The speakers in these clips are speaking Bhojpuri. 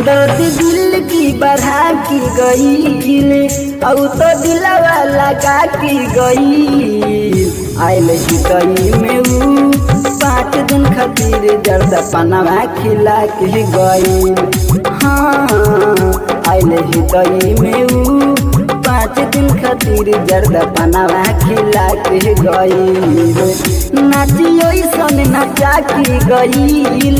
दर्द दिल की बढ़ा की गई और तो दिलवा लगा की गई आयल हितई में ऊ 5 दिन खातिर जर्दा पनावा खिला के गई। हाँ आयल हितई में ऊ 5 दिन खातिर जर्दा पनावा खिला के गई। नाचियो सन नचा की गई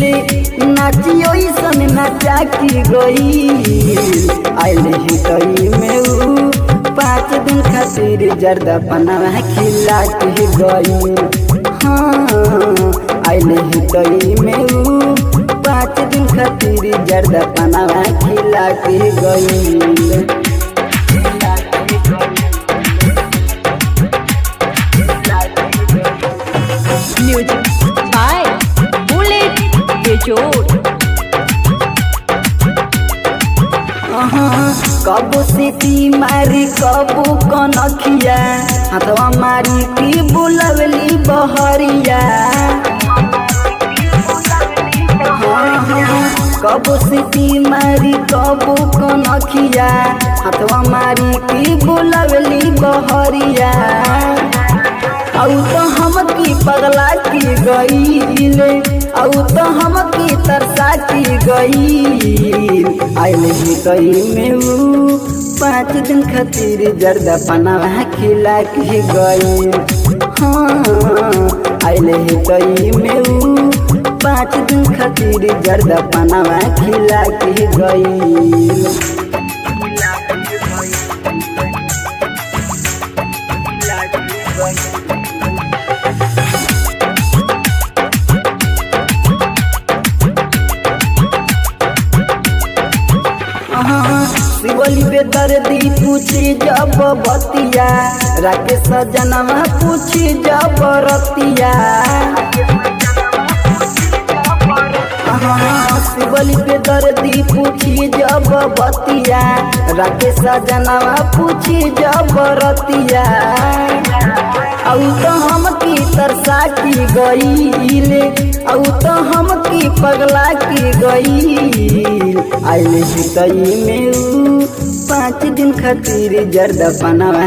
नाचियो सन नचा की गई आयल हितई में ऊ 5 दिन खातिर जर्दा पनावा खिला के गई। हाँ आयल हितई में ऊ 5 दिन खातिर जर्दा पनावा खिला के गई। Music by Bullet Bejoor। कबो सीटी मारी कबो कनखिया हाथवा मारी की बुलवली बहरिया। कबो सीटी मारी कबो कनखिया हाथवा मारी की बुलवली बहरिया। औ तो हम की पगला की गईले औ तो हम की तरसा की गई आयल हितई में ऊ 5 दिन खातिर जर्दा पनावा खिला के गई। हाँ आयल हितई में ऊ 5 दिन खातिर जर्दा पनावा खिला के गई। शिवली पे दर्दी पूछी जब बतिया राकेश जनवा पूछी जब रतिया। शिवली पे दर्दी पूछी जब बतिया राकेश जनवा पूछी जब रतिया। औ तो हम की तरसा की गईले औ तो हम की पगला की गई आयल हितई में ऊ 5 दिन खातिर जर्दा पनावा